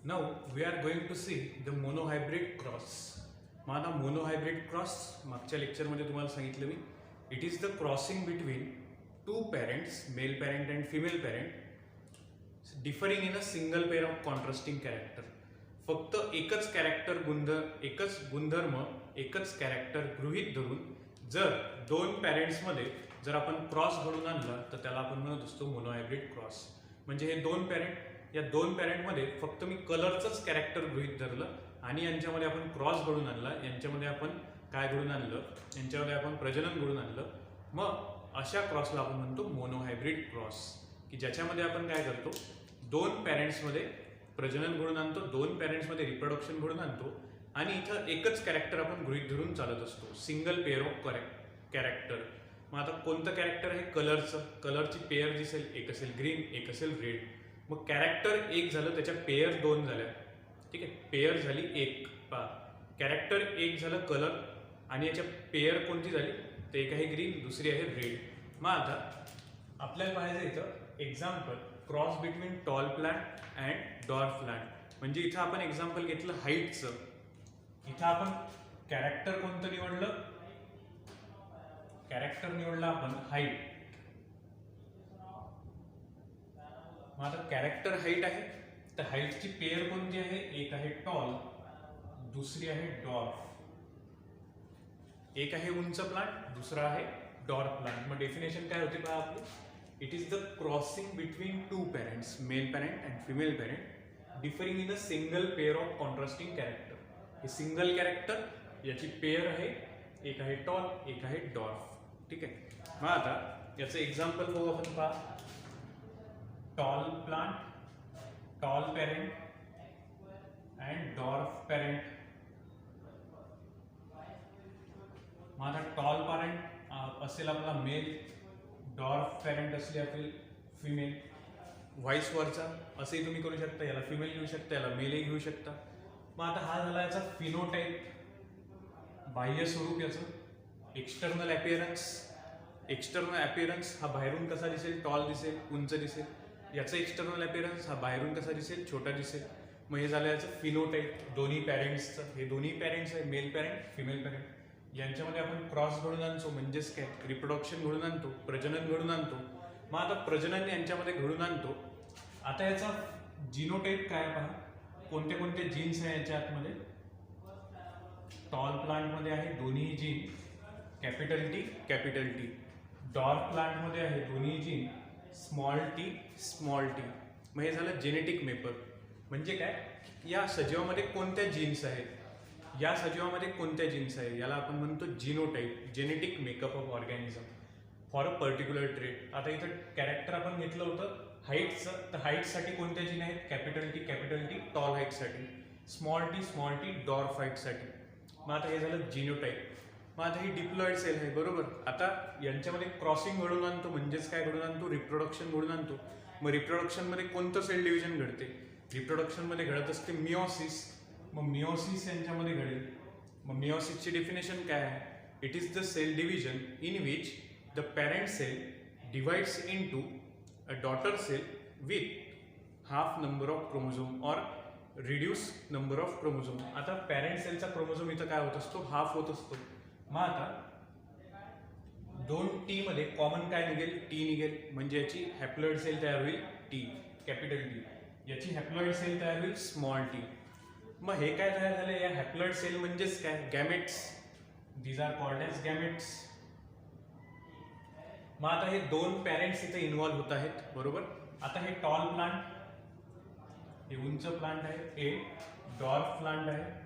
Now we are going to see the monohybrid cross. मग आता monohybrid cross मागच्या लेक्चरमध्ये तुम्हाला सांगितलं मी it is the crossing between two parents male parent and female parent differing in a single pair of contrasting character. फक्त एकच गुणधर्म एकच कॅरेक्टर गृहीत धरून जर दोन पॅरेंट्समध्ये जर आपण क्रॉस घडून आणला तर त्याला आपण म्हणत असतो मोनोहायब्रिड क्रॉस. म्हणजे हे दोन पॅरेंट या दोन पॅरेंटमध्ये फक्त मी कलरचंच कॅरेक्टर गृहीत धरलं आणि यांच्यामध्ये आपण क्रॉस घडून आणला, यांच्यामध्ये आपण काय घडून आणलं, यांच्यामध्ये आपण प्रजनन घडून आणलं. मग अशा क्रॉसला आपण म्हणतो मोनोहायब्रिड क्रॉस, की ज्याच्यामध्ये आपण काय करतो दोन पॅरेंट्समध्ये प्रजनन घडून आणतो, दोन पॅरेंट्समध्ये रिप्रोडक्शन घडून आणतो आणि इथं एकच कॅरेक्टर आपण गृहीत धरून चालत असतो, सिंगल पेअर ऑफ कॅरेक्टर. मग आता कोणतं कॅरेक्टर आहे कलरची पेअर दिसेल, एक असेल ग्रीन एक असेल रेड. मग कॅरेक्टर एक झालं त्याच्या पेअर दोन झाल्या, ठीक आहे, पेअर झाली एक. कॅरेक्टर एक झालं कलर आणि याच्या पेअर कोणती झाली तर एक आहे ग्रीन दुसरी आहे रेड. मग आता आपल्याला पाहायचं इथं example cross between tall plant and dwarf plant. म्हणजे इथं आपण एक्झाम्पल घेतलं हाईटचं. इथं आपण कॅरेक्टर कोणतं निवडलं, कॅरेक्टर निवडलं आपण हाईट. मग आता कॅरेक्टर हाईट आहे तर हाईटची पेअर कोणती आहे, एक आहे टॉल दुसरी आहे डॉर्फ. एक आहे उंच प्लांट दुसरा आहे डॉर्फ प्लांट. मग डेफिनेशन काय होते पहा आपली, it is the crossing between two parents male parent and female parent differing in a single pair of contrasting character. हे सिंगल कॅरेक्टर याची पेअर आहे, एक आहे टॉल एक आहे डॉर्फ. ठीक आहे. मग आता याचं एक्झाम्पल बघू आपण पहा. Tall plant tall parent and dwarf parent. मग आता टॉल पॅरेंट असेल आपला मेल, डॉर्फ पॅरेंट असले आपले फिमेल. व्हाईस वरचा असंही तुम्ही करू शकता, याला फिमेल घेऊ शकता याला मेलही घेऊ शकता. मग आता हा झाला याचा फिनोटाईप, बाह्य स्वरूप याचं. एक्सटर्नल अपिअरन्स हा बाहेरून कसा दिसेल, टॉल दिसेल उंच दिसेल. याचा एक्सटर्नल अपिअरन्स हा बाहेरून कसा दिसेल, छोटा दिसेल. मग हे झालं याचं फिनोटाईप दोन्ही पॅरेंट्सचं. हे दोन्ही पॅरेंट्स आहे मेल पॅरेंट फिमेल पॅरेंट. यांच्यामध्ये आपण क्रॉस घडून आणतो म्हणजेच काय रिप्रोडक्शन घडून आणतो, प्रजनन घडून आणतो. मग आता प्रजनन यांच्यामध्ये घडून आणतो. आता याचा जिनोटाईप काय पहा, कोणते कोणते जीन्स आहे याच्या आतमध्ये. टॉल प्लांटमध्ये आहे दोन्ही जीन कॅपिटल टी. डॉर्फ प्लांटमध्ये आहे दोन्ही जीन स्मॉल टी. मग हे झालं जेनेटिक मेपर. म्हणजे काय, या सजीवामध्ये कोणत्या जीन्स आहेत, या सजीवामध्ये कोणत्या जीन्स आहे याला आपण म्हणतो genotype, genetic makeup of organism for a particular trait. आता इथं कॅरेक्टर आपण घेतलं होतं हाईटचं, तर हाईटसाठी कोणत्या जीन आहेत, कॅपिटल टी टॉल हाईटसाठी, स्मॉल टी डॉर्फ हाईटसाठी. मग आता हे झालं जिनोटाईप. मग आता ही डिप्लॉइड सेल आहे बरोबर. आता यांच्यामध्ये क्रॉसिंग घडून आणतो म्हणजेच काय घडून आणतो, रिप्रोडक्शन घडून आणतो. मग रिप्रोडक्शनमध्ये कोणतं सेल डिव्हिजन घडते, रिप्रोडक्शनमध्ये घडत असते मिओसिस. मग मिओसिस यांच्यामध्ये घडेल. मग मिओसिसची डेफिनेशन काय आहे, it is the cell division in which the parent cell divides into a daughter cell with half number of chromosome और रिड्यूस नंबर ऑफ क्रोमोझोम. आता पॅरेंट सेलचा क्रोमोझोम इथं काय होत असतो, हाफ होत असतो. मग आता दोन टी मध्ये कॉमन काय निघेल, टी निघेल. म्हणजे याची हॅप्लॉइड सेल तयार होईल टी कॅपिटल टी, याची हॅप्लॉइड सेल तयार होईल स्मॉल टी. मग हे काय तयार झालं, या हॅप्लॉइड सेल म्हणजेच काय gametes. These are called as gametes. मग आता हे दोन पॅरेंट्स इथे इन्व्हॉल्व्ह होत आहेत बरोबर. आता हे टॉल प्लांट, हे उंच प्लांट आहे, हे डॉर्फ प्लांट आहे.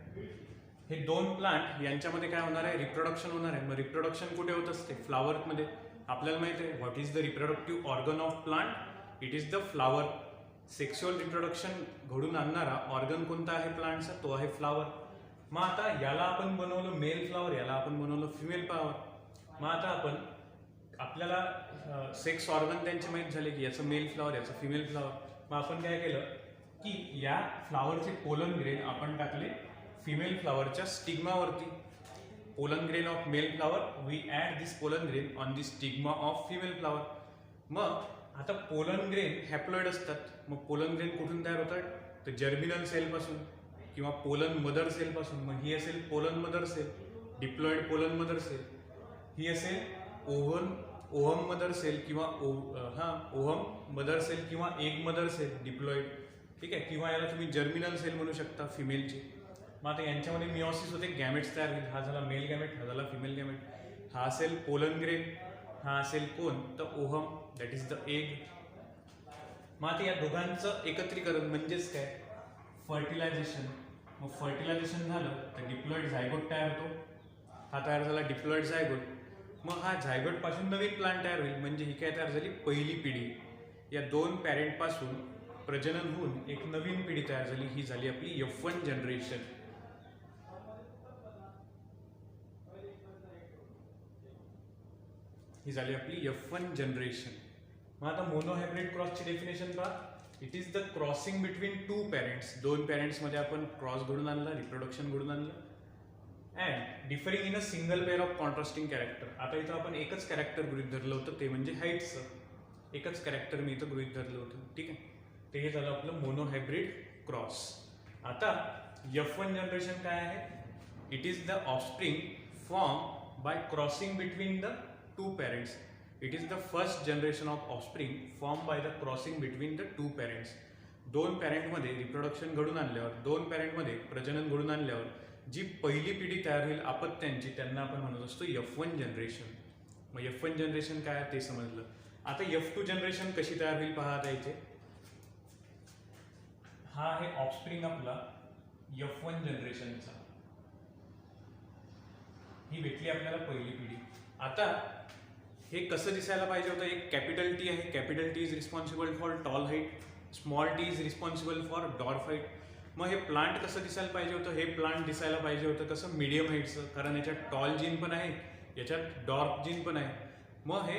हे दोन प्लांट यांच्यामध्ये काय होणार आहे, रिप्रोडक्शन होणार आहे. मग रिप्रोडक्शन कुठे होत असते, फ्लावरमध्ये. आपल्याला माहिती आहे what is the reproductive organ of plant, it is the flower. Sexual reproduction घडून आणणारा ऑर्गन कोणता आहे प्लांटचा, तो आहे फ्लावर. मग आता याला आपण बनवलं मेल फ्लावर, याला आपण बनवलं फिमेल फ्लावर. मग आता आपल्याला सेक्स ऑर्गन त्यांचे माहीत झाले की याचं मेल फ्लावर याचं फिमेल फ्लावर. मग आपण काय केलं की या फ्लावरचे पोलन ग्रेन आपण टाकले फिमेल फ्लावरच्या स्टिग्मावरती. Pollen grain of male flower we add this pollen grain on the stigma of female flower. मग आता पोलन ग्रेन हॅप्लॉइड असतात. मग पोलन ग्रेन कुठून तयार होतात, तर जर्मिनल सेलपासून किंवा पोलन मदर सेलपासून, मग ही असेल pollen mother cell, diploid pollen mother cell. ही असेल ओहम मदर सेल किंवा ओहम मदर सेल किंवा एग मदर सेल डिप्लॉइड. ठीक आहे, किंवा याला तुम्ही जर्मिनल सेल म्हणू शकता फिमेलची. मग आता यांच्यामध्ये मिओसिस होते, गॅमेट्स तयार होईल. हा झाला मेल गॅमेट, हा झाला फिमेल गॅमेट. हा असेल पोलन ग्रेन, हा असेल कोण, तर ohm, that is the egg. मग आता या दोघांचं एकत्रीकरण म्हणजेच काय, फर्टिलायझेशन. मग फर्टिलायझेशन झालं तर डिप्लॉइड झायगोट तयार होतो. हा तयार झाला डिप्लॉइड झायगोट. मग हा झायगोट पासून नवीन प्लांट तयार होईल. म्हणजे ही काय तयार झाली, पहिली पिढी. या दोन पॅरेंट पासून प्रजनन होऊन एक नवीन पिढी तयार झाली. ही झाली आपली F1 जनरेशन. ही झाली आपली F1 जनरेशन. मग आता मोनोहायब्रिड क्रॉसची डेफिनेशन पहा. It is the crossing between two parents. दोन पॅरेंट्स मध्ये आपण क्रॉस घडून आणला, रिप्रोडक्शन घडून आणलं. And differing in a single pair of contrasting character. आता इथं आपण एकच कॅरेक्टर गृहीत धरलं होतं, ते म्हणजे हाईटचं. एकच कॅरेक्टर मी इथं गृहीत धरलं होतं. ठीक आहे, ते हे झालं आपलं मोनोहायब्रिड क्रॉस. आता F1 जनरेशन काय आहे, it is the offspring form by crossing between the two parents. It is the first generation of offspring form by the crossing between the two parents. दोन पॅरेंटमध्ये रिप्रोडक्शन घडून आणल्यावर, दोन पॅरेंटमध्ये प्रजनन घडून आणल्यावर जी पहिली पिढी तयार होईल अपत्यांची, त्यांना आपण म्हणत असतो F1 जनरेशन. मग F1 जनरेशन काय ते समजलं. आता F2 जनरेशन कशी तयार होईल पहा. आता इथे हा आहे ऑफस्प्रिंग आपला F1 जनरेशनचा. ही भेटली आपल्याला पहिली पिढी. आता हे कसं दिसायला पाहिजे होतं. एक कॅपिटल टी आहे. Capital T is responsible for tall height, small T is responsible for dwarf height. मग हे प्लांट कसं दिसायला पाहिजे होतं. हे प्लांट दिसायला पाहिजे होतं कसं, मीडियम हाईटचं. कारण याच्यात टॉल जीन पण आहे, याच्यात डॉर्फ जीन पण आहे. मग हे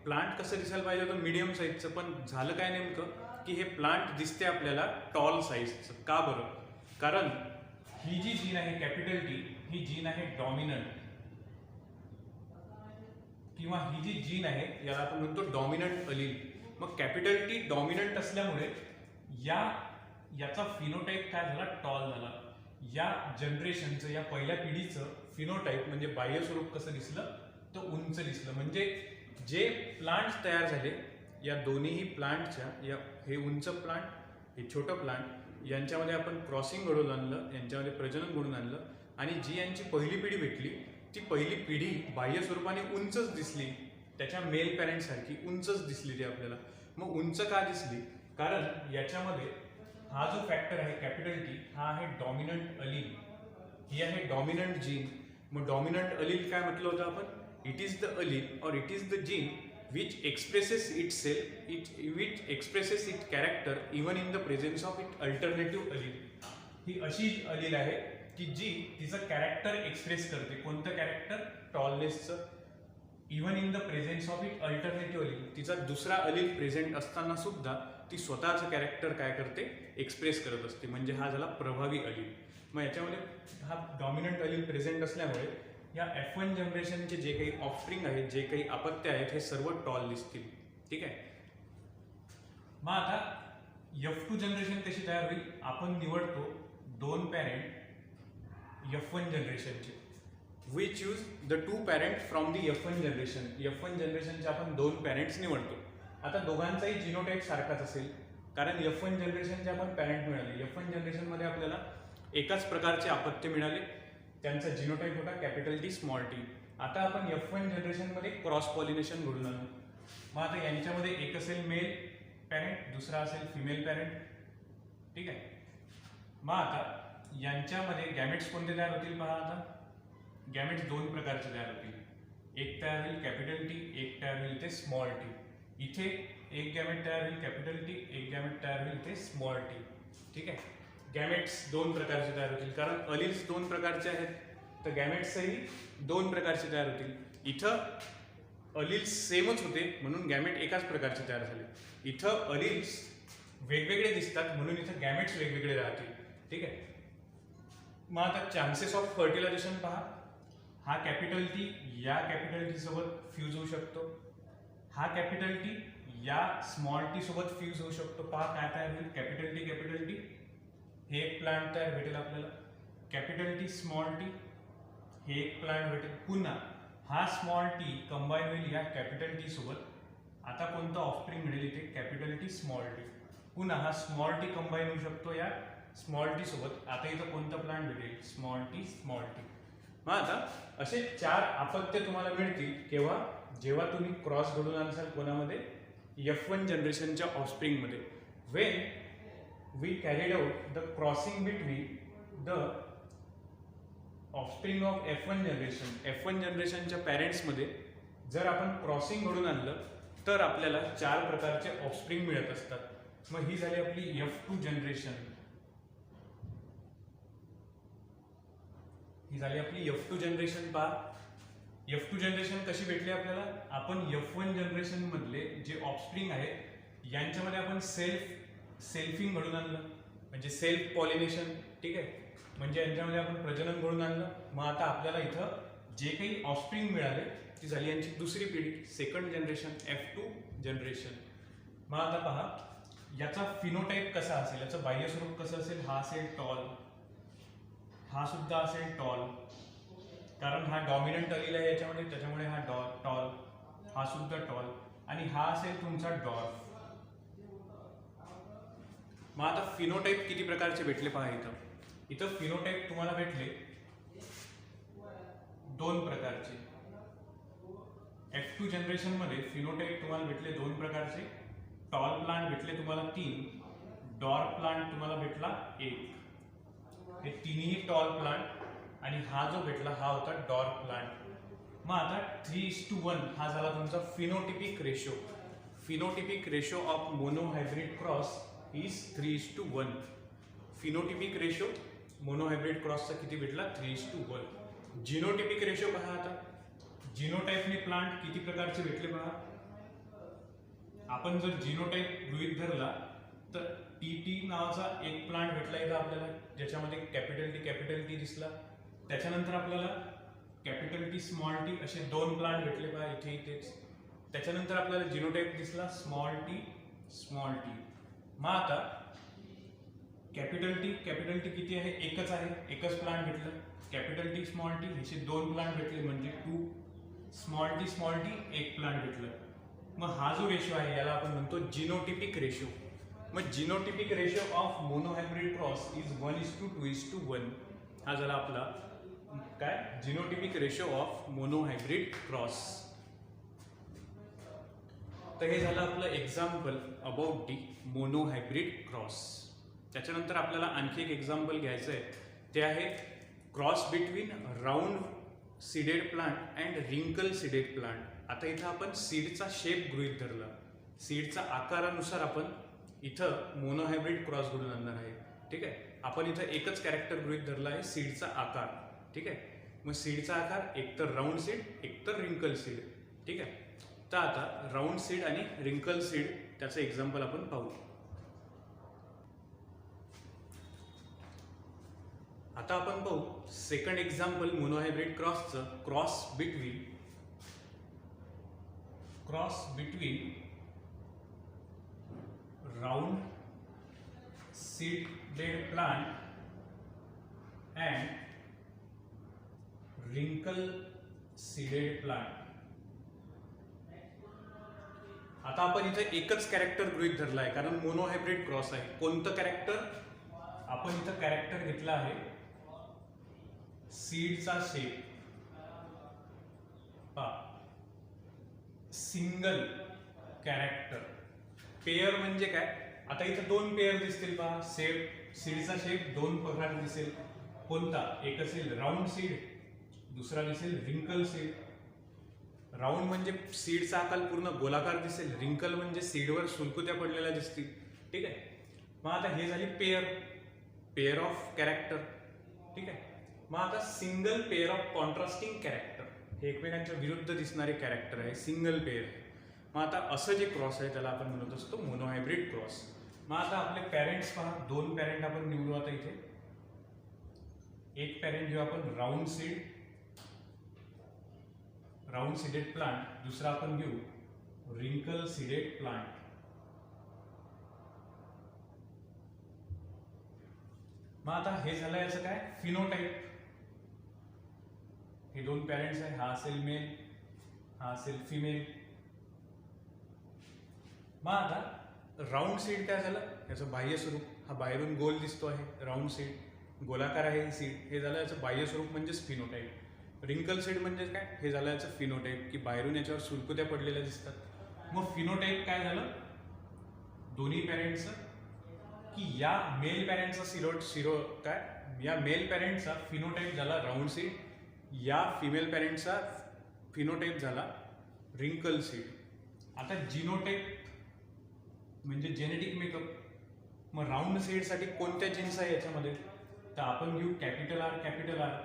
प्लांट कसं दिसायला पाहिजे होतं, मीडियम साईजचं. पण झालं काय नेमकं की हे प्लांट दिसते आपल्याला टॉल साईजचं. का बरं, कारण ही जी जीन आहे कॅपिटल टी, ही जीन आहे डॉमिनंट. किंवा ही जी जीन आहे याला आपण म्हणतो डॉमिनंट अलील. मग कॅपिटल टी डॉमिनंट असल्यामुळे याचा फिनोटाईप काय झाला, टॉल झाला. या जनरेशनचं, या पहिल्या पिढीचं फिनोटाईप म्हणजे बाह्य स्वरूप कसं दिसलं, तर उंच दिसलं. म्हणजे जे प्लांट तयार झाले या दोन्हीही प्लांटच्या, या हे उंच प्लांट, हे छोटं प्लांट, यांच्यामध्ये आपण क्रॉसिंग घडवून आणलं, यांच्यामध्ये प्रजनन घडून आणलं. आणि जी यांची पहिली पिढी भेटली, ती पहिली पिढी बाह्य स्वरूपाने उंचच दिसली, त्याच्या मेल पॅरेंटसारखी उंचच दिसली ती आपल्याला. मग उंच का दिसली, कारण याच्यामध्ये हा जो फॅक्टर आहे कॅपिटल टी, हा आहे डॉमिनंट अलील. ही आहे डॉमिनंट जीन. मग डॉमिनंट अलील काय म्हटलं होतं आपण, इट इज द अलील और it is the gene which expresses itself, which expresses its character even in the presence of its alternative allele. ही अशी अलील आहे की जी तिचं कॅरेक्टर एक्सप्रेस करते. कोणतं कॅरेक्टर, टॉलनेसचं. Even in the presence of it alternative allele. तिचा दुसरा अलील प्रेझेंट असताना सुद्धा ती स्वतःचं कॅरेक्टर काय करते, एक्सप्रेस करत असते. म्हणजे हा झाला प्रभावी अलील. मग याच्यामध्ये हा डॉमिनंट अलील प्रेझेंट असल्यामुळे या F1 जनरेशनचे जे काही ऑफस्प्रिंग आहेत, जे काही अपत्य आहेत, हे सर्व टॉल दिसतील. ठीक आहे. मग आता F2 जनरेशन कशी तयार होईल, आपण निवडतो दोन पॅरेंट F1 जनरेशनचे. We choose the two parent from the F1 generation. F1 जनरेशनचे आपण दोन पॅरेंट्स निवडतो. आता दोघांचाही जिनोटाईप सारखाच असेल, कारण F1 जनरेशनचे आपण पॅरेंट मिळाले. F1 जनरेशनमध्ये आपल्याला एकाच प्रकारचे अपत्य मिळाले, त्यांचा जिनोटाईप होता कॅपिटल टी स्मॉल टी. आता आपण F1 जनरेशनमध्ये क्रॉस पॉलिनेशन घडून आणू. मग आता यांच्यामध्ये एक असेल मेल पॅरेंट, दुसरा असेल फिमेल पॅरेंट. ठीक आहे. मग आता यांच्यामध्ये गॅमेट्स कोणते तयार होतील पहा. आता गॅमेट्स दोन प्रकारचे तयार होतील. एक तयार होईल कॅपिटल टी, एक तयार होईल ते स्मॉल टी. इथे एक गॅमेट तयार होईल कॅपिटल टी, एक गॅमेट तयार होईल ते स्मॉल टी. ठीक आहे. गॅमेट्स दोन प्रकारचे तयार होतील, कारण अलील्स दोन प्रकारचे आहेत, तर गॅमेट्सही दोन प्रकारचे तयार होतील. इथं अलील्स सेमच होते म्हणून गॅमेट एकाच प्रकारचे तयार झाले. इथं अलील्स वेगवेगळे दिसतात म्हणून इथं गॅमेट्स वेगवेगळे राहतील. ठीक आहे. मग आता चान्सेस ऑफ फर्टिलायझेशन पहा. हा कॅपिटल टी या कॅपिटल टी सोबत फ्यूज होऊ शकतो. हा कॅपिटल टी या स्मॉल टी सोबत फ्यूज होऊ शकतो. पहा काय तयार होईल, कॅपिटल टी हे एक प्लांट तयार भेटेल आपल्याला, कॅपिटल टी स्मॉल टी हे एक प्लांट भेटेल. पुन्हा हा स्मॉल टी कंबाईन होईल या कॅपिटल टी सोबत. आता कोणतं ऑफस्प्रिंग मिळेल इथे, कॅपिटल टी स्मॉल टी. पुन्हा हा स्मॉल टी कंबाईन होऊ शकतो या स्मॉल टी सोबत. आता इथं कोणतं प्लांट भेटेल, स्मॉल टी स्मॉल टी. मग आता असे 4 अपत्य तुम्हाला मिळतील केव्हा, जेव्हा तुम्ही क्रॉस घडून आणसाल कोणामध्ये, F1 जनरेशनच्या ऑफस्प्रिंगमध्ये. When we carried out the crossing between the offspring of F1 generation, F1 जनरेशनच्या पॅरेंट्समध्ये जर आपण क्रॉसिंग घडून आणलं तर आपल्याला 4 प्रकारचे ऑफस्प्रिंग मिळत असतात. मग ही झाली आपली F2 जनरेशन. ही झाली आपली F2 जनरेशन. पहा F2 जनरेशन कशी भेटली आपल्याला, आपण F1 जनरेशन मधले जे ऑफस्प्रिंग आहेत यांच्यामध्ये आपण सेल्फिंग घडून आणलं, म्हणजे सेल्फ पॉलिनेशन. ठीक आहे, म्हणजे यांच्यामध्ये आपण प्रजनन घडून आणलं. मग आता आपल्याला इथं जे काही ऑफस्प्रिंग मिळाले ती झाली यांची दुसरी पिढी, सेकंड जनरेशन, F2 जनरेशन. मग आता पहा याचा फिनोटाइप कसा असेल, याचं बाह्य स्वरूप कसं असेल, हा असेल टॉल, हा सुद्धा असेल टॉल, कारण हा डॉमिनंट अलील आहे याच्यामध्ये, त्याच्यामुळे हा टॉल, हा सुद्धा टॉल, आणि हा असेल तुमचा डॉर्फ. मग आता फिनोटाइप किती प्रकारचे भेटले पहा इथं फिनोटाइप तुम्हाला भेटले 2 प्रकारचे. F2 जनरेशन मध्ये फिनोटाइप तुम्हाला भेटले 2 प्रकारचे. टॉल प्लांट भेटले तुम्हाला 3, डॉर्फ प्लांट तुम्हाला भेटला 1. हे तिन्ही टॉल प्लांट आणि हा जो भेटला हा होता डॉर्फ प्लांट. मग आता 3:1 हा झाला तुमचा phenotypic ratio. Phenotypic ratio of monohybrid cross is 3:1. Phenotypic ratio monohybrid क्रॉसचा किती भेटला, 3:1. जिनोटिपिक रेशो पहा, आता जिनोटाइपने प्लांट किती प्रकारचे भेटले पहा. आपण जर जिनोटाइप गृहीत धरला तर टी नावाचा एक प्लांट भेटला इथं आपल्याला, ज्याच्यामध्ये कॅपिटल टी दिसला. त्याच्यानंतर आपल्याला कॅपिटल टी स्मॉल टी असे 2 प्लांट भेटले पहा इथेच. त्याच्यानंतर आपल्याला जिनोटाइप दिसला स्मॉल टी. मग आता कॅपिटल टी किती आहे, एकच आहे, एकच प्लांट भेटलं. कॅपिटल टी स्मॉल टी ह्याचे 2 प्लांट भेटले म्हणजे 2. स्मॉल टी एक प्लांट भेटलं. मग हा जो रेशो आहे याला आपण म्हणतो जिनोटिपिक रेशो. मग genotypic ratio of monohybrid cross is 1:2:1. हा झाला आपला काय, genotypic ratio of monohybrid cross. तर हे झालं आपलं example about the monohybrid cross. त्याच्यानंतर आपल्याला आणखी एक एक्झाम्पल घ्यायचं आहे, ते आहे cross between round seeded plant and wrinkle seeded plant. आता इथं आपण सीडचा शेप गृहीत धरला, सीडचा आकारानुसार आपण इथं मोनोहायब्रिड क्रॉस घडून आणणार आहे. ठीक आहे, आपण इथं एकच कॅरेक्टर गृहीत धरला आहे, सीडचा आकार. ठीक आहे, मग सीडचा आकार एकतर राऊंड सीड एकतर रिंकल सीड. ठीक आहे, तर आता राऊंड सीड आणि रिंकल सीड त्याचं एक्झाम्पल आपण पाहू. आता आपण पाहू सेकंड एक्झाम्पल मोनोहायब्रिड क्रॉसचं, cross between round seeded plant and wrinkle seeded plant. आता आपण इथे एकच कॅरेक्टर गृहीत धरला आहे कारण मोनोहायब्रिड क्रॉस आहे. कोणतं कॅरेक्टर, आपण इथं कॅरेक्टर घेतला आहे सीडचा शेप. Single character. पेयर म्हणजे काय, आता इथं 2 पेयर दिसतील पहा. सीडचा शेप 2 प्रकारे दिसेल. कोणता, एक असेल राऊंड सीड, दुसरा दिसेल रिंकल सीड. राऊंड म्हणजे सीडचा आकार पूर्ण गोलाकार दिसेल, रिंकल म्हणजे सीडवर सुलकुत्या पडलेल्या दिसतील. ठीक आहे, मग आता हे झाली पेयर ऑफ कॅरेक्टर. ठीक आहे, मग आता single pair of contrasting character, हे एकमेकांच्या विरुद्ध दिसणारे कॅरेक्टर आहे, सिंगल पेयर. मग आता असं जे क्रॉस आहे त्याला आपण म्हणत असतो मोनोहायब्रिड क्रॉस. मग आता आपले पॅरेंट्स पहा, 2 पॅरेंट आपण निवडू. आता इथे एक पॅरेंट घेऊ आपण राऊंड सीडेड प्लांट, दुसरा आपण घेऊ रिंकल सीडेड प्लांट. मग आता हे झालं याचं काय फिनोटाईप. हे दोन पॅरेंट्स आहे, हा असेल मेल, हा असेल फिमेल. मग आता राऊंड सीड काय झालं, याचं बाह्य स्वरूप. हा बाहेरून गोल दिसतो आहे राऊंड सीड, गोलाकार आहे ही सीड. हे झालं याचं बाह्य स्वरूप म्हणजेच फिनोटाईप. रिंकल सीड म्हणजे काय, हे झालं याचं फिनोटाईप की बाहेरून याच्यावर सुरकुत्या पडलेल्या दिसतात. मग फिनोटाईप काय झालं दोन्ही पॅरेंट्सचं, की या मेल पॅरेंटचा काय या मेल पॅरेंटचा फिनोटाईप झाला राऊंड सीड, या फिमेल पॅरेंटचा फिनोटाईप झाला रिंकल सीड. आता जिनोटाईप म्हणजे जेनेटिक मेकअप. मग राऊंड सीडसाठी कोणत्या जीन्स आहे याच्यामध्ये, तर आपण घेऊ कॅपिटल आर कॅपिटल आर.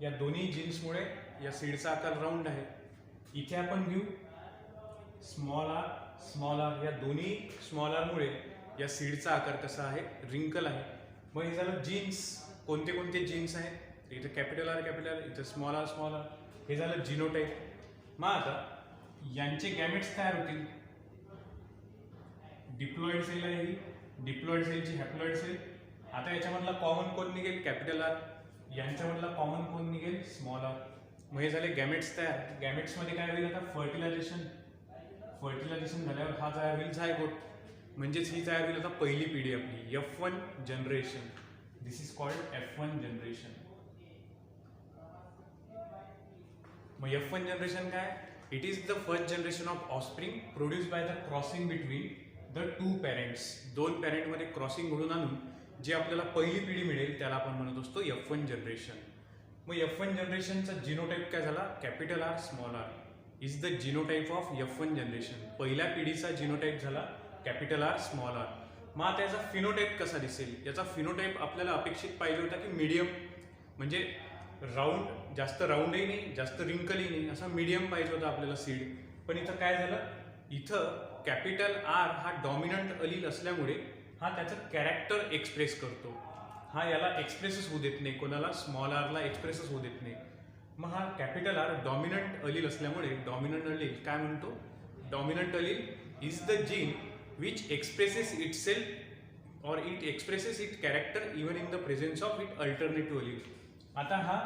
या दोन्ही जीन्समुळे या सीडचा आकार राऊंड आहे. इथे आपण घेऊ स्मॉल आर स्मॉल आर. या दोन्ही स्मॉल आरमुळे या सीडचा आकार कसा आहे, रिंकल आहे. मग हे झालं जीन्स, कोणते कोणते जीन्स आहेत, इथे कॅपिटल आर कॅपिटल आर, इथे स्मॉल आर स्मॉल आर. हे झालं जिनोटाईप. मग आता यांचे गॅमेट्स तयार होतील. डिप्लॉइड सेल आहे ही, डिप्लॉइड सेलची हॅप्लॉइड सेल. आता याच्यामधला कॉमन कोण निघेल, कॅपिटल आर. यांच्यामधला कॉमन कोण निघेल, स्मॉल आर. मग हे झाले गॅमेट्स तयार. गॅमेट्समध्ये काय होईल आता फर्टिलायझेशन. फर्टिलायझेशन झाल्यावर हा तयार होईल झायगोट. म्हणजेच ही तयार होईल आता पहिली पिढी आपली F1 generation. This is called F1 generation. मग F1 जनरेशन काय, it is the first generation of offspring produce by the crossing between the two parents. दोन पॅरेंटमध्ये क्रॉसिंग घडून आणून जे आपल्याला पहिली पिढी मिळेल त्याला आपण म्हणत असतो F1 जनरेशन. मग F1 जनरेशनचा जिनोटाईप काय झाला, capital R small R is the genotype of F1 generation. पहिल्या पिढीचा जिनोटाईप झाला कॅपिटल आर स्मॉल आर. मग आता याचा फिनोटाईप कसा दिसेल, याचा फिनोटाईप आपल्याला अपेक्षित पाहिजे होता की मीडियम, म्हणजे राऊंड, जास्त राऊंडही नाही जास्त रिंकलही नाही, असा मीडियम पाहिजे होता आपल्याला सीड. पण इथं काय झालं, इथं कॅपिटल आर हा डॉमिनंट अलील असल्यामुळे हा त्याचं कॅरेक्टर एक्सप्रेस करतो. हा याला एक्सप्रेसच होऊ देत नाही, कोणाला स्मॉल आरला एक्सप्रेसच होऊ देत नाही. मग हा कॅपिटल आर डॉमिनंट अलील असल्यामुळे डॉमिनंट अलील काय म्हणतो, dominant Aleel is the gene which expresses itself or it expresses its character even in the presence of its alternative allele. आता हा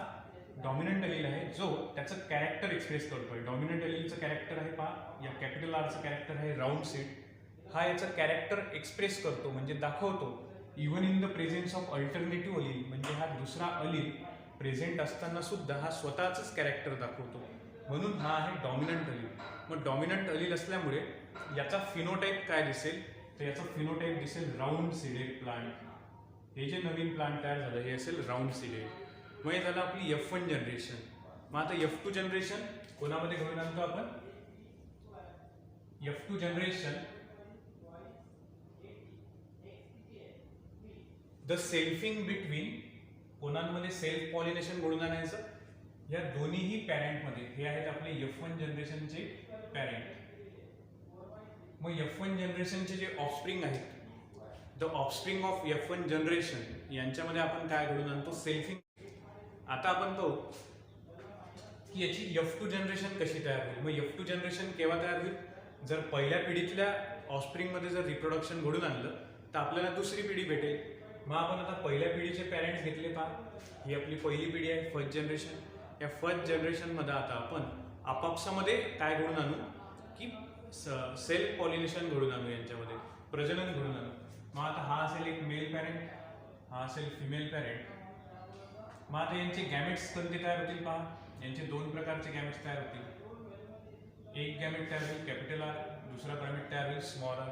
डॉमिनंट अलील आहे जो त्याचं कॅरेक्टर एक्सप्रेस करतोय. डॉमिनंट अलीलचं कॅरेक्टर आहे पहा, या कॅपिटल आरचं कॅरेक्टर आहे राऊंड सीड. हा याचं कॅरेक्टर एक्सप्रेस करतो म्हणजे दाखवतो even in the presence of alternative allele. म्हणजे हा दुसरा अलील प्रेझेंट असताना सुद्धा हा स्वतःच कॅरेक्टर दाखवतो, म्हणून हा आहे डॉमिनंट अलील. मग डॉमिनंट अलील असल्यामुळे याचा फिनोटाईप काय दिसेल, तर याचा फिनोटाईप दिसेल राऊंड सीडेड प्लांट. हे जे नवीन प्लांट तयार झालं हे असेल राऊंड सीडेड. मग हे झालं आपली F1 जनरेशन. मग आता F2 जनरेशन कोणामध्ये घडून आणतो आपण, F2 generation the selfing between, कोणामध्ये सेल्फ पॉलिनेशन घडून आणायचं या दोन्हीही पॅरेंटमध्ये. हे आहेत आपले F1 जनरेशनचे पॅरेंट. मग F1 जनरेशनचे जे ऑफस्प्रिंग आहेत, the offspring of F1 generation, यांच्यामध्ये आपण काय घडून आणतो, सेल्फिंग. आता आपण पाहू की याची F2 जनरेशन कशी तयार होईल. मग F2 जनरेशन केव्हा तयार होईल, जर पहिल्या पिढीतल्या ऑफस्प्रिंगमध्ये जर रिप्रोडक्शन घडून आणलं तर आपल्याला दुसरी पिढी भेटेल. मग आपण आता पहिल्या पिढीचे पॅरेंट्स घेतले पहा, ही आपली पहिली पिढी आहे फर्स्ट जनरेशन. या फर्स्ट जनरेशनमध्ये आता आपण आपापसामध्ये काय घडून आणू की सेल्फ पॉलिनेशन घडून आणू, यांच्यामध्ये प्रजनन घडून आणू. मग आता हा असेल एक मेल पॅरेंट, हा असेल फिमेल पॅरेंट. मग आता यांचे गॅमेट्स कोणते तयार होतील पहा, यांचे दोन प्रकारचे गॅमेट्स तयार होतील. एक गॅमेट तयार होईल कॅपिटल आर, दुसरा गॅमेट तयार होईल स्मॉल आर.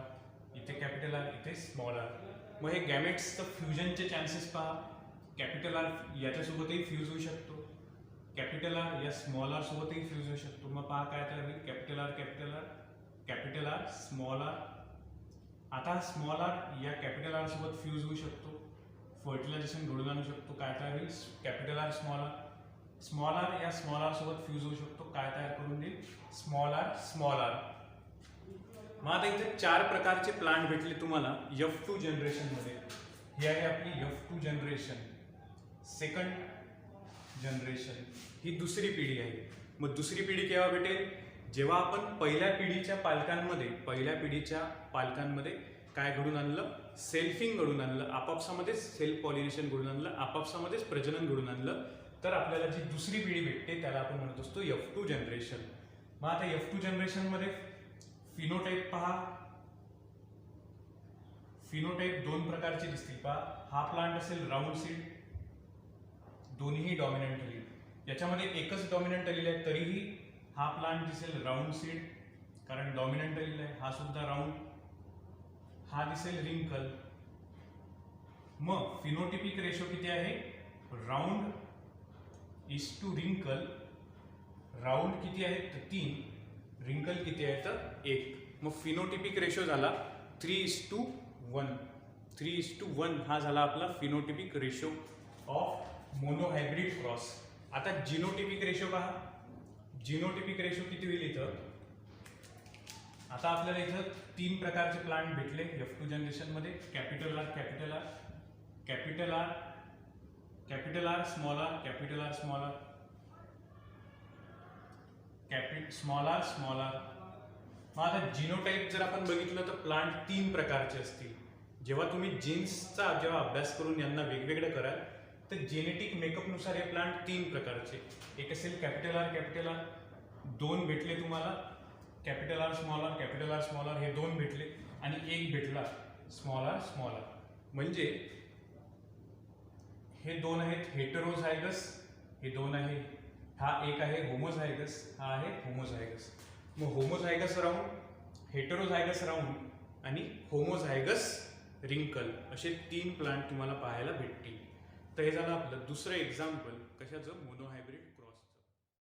इथे कॅपिटल आर, इथे स्मॉल आर. मग हे गॅमेट्सचं फ्युजनचे चान्सेस पहा, कॅपिटल आर याच्यासोबतही फ्यूज होऊ शकतो, कॅपिटल आर या स्मॉल आर सोबतही फ्यूज होऊ शकतो. मग पहा काय तयार होईल, capital R capital R, capital R small R. आता स्मॉल आर या कॅपिटल आर सोबत फ्यूज होऊ शकतो, फर्टिलायझेशन घडून आणू शकतो. काय तयार होईल, capital R small R. Small R या स्मॉल आर सोबत फ्यूज होऊ शकतो, काय तयार करून देईल, स्मॉल आर स्मॉल आर. मग आता इथे चार प्रकारचे प्लांट भेटले तुम्हाला F2 जनरेशन मध्ये. ही आहे आपली F2 जनरेशन, सेकंड जनरेशन, ही दुसरी पिढी आहे. मग दुसरी पिढी केव्हा भेटेल, जेव्हा आपण पहिल्या पिढीच्या पालकांमध्ये काय घडून आणलं, सेल्फिंग घडून आणलं, आपापसामध्येच सेल्फ पॉलिनेशन घडून आणलं, आपापसामध्येच प्रजनन घडून आणलं, तर आपल्याला जी दुसरी पिढी भेटते त्याला आपण म्हणत असतो F2 जनरेशन. मग आता F2 जनरेशन मध्ये फिनोटाइप पहा, फिनोटाइप दोन प्रकारचे दिसतील पहा. हा प्लांट असेल राऊंड सीड, दोन्ही डॉमिनंट अलील. याच्यामध्ये एकच डॉमिनंट अलील आहे तरीही हा प्लांट दिसेल राऊंड सीड, कारण डॉमिनंट अलील आहे. हा सुद्धा राऊंड, हा दिसेल रिंकल. मग फिनोटिपिक रेशो किती आहे, राऊंड इज टू रिंकल. राऊंड किती आहे तर 3, रिंकल किती आहे तर 1. मग फिनोटिपिक रेशो झाला 3:1. 3:1 हा झाला आपला phenotypic ratio of monohybrid cross. आता जिनोटिपिक रेशो पहा, जिनोटिपिक रेशो किती होईल इथं. आता आपल्याला इथं 3 प्रकारचे प्लांट भेटले F2 जनरेशन मध्ये. Capital R, capital R, capital R, capital R, small R, capital R, small R, small R, small R. मग आता जिनोटाइप जर आपण बघितलं तर प्लांट 3 प्रकारचे असतील. जेव्हा तुम्ही जीन्सचा जेव्हा अभ्यास करून यांना वेगवेगळं कराल तर जेनेटिक मेकअपनुसार हे प्लांट 3 प्रकारचे. एक असेल कॅपिटल आर, कॅपिटल आर, 2 भेटले तुम्हाला capital R, small R, capital R, small R, हे 2 भेटले आणि एक भेटला स्मॉल आर, स्मॉल आर. म्हणजे हे 2 आहेत हेटेरोझायगस, हे 2 आहे, हा एक आहे होमोझायगस, हा आहे होमोझायगस. मग होमोझायगस राऊंड, हेटेरोझायगस राऊंड आणि होमोझायगस रिंकल असे 3 प्लांट तुम्हाला पाहायला भेटतील. तर हे झालं आपलं दुसरं एक्झाम्पल कशाचं, मोनोहायब्रिड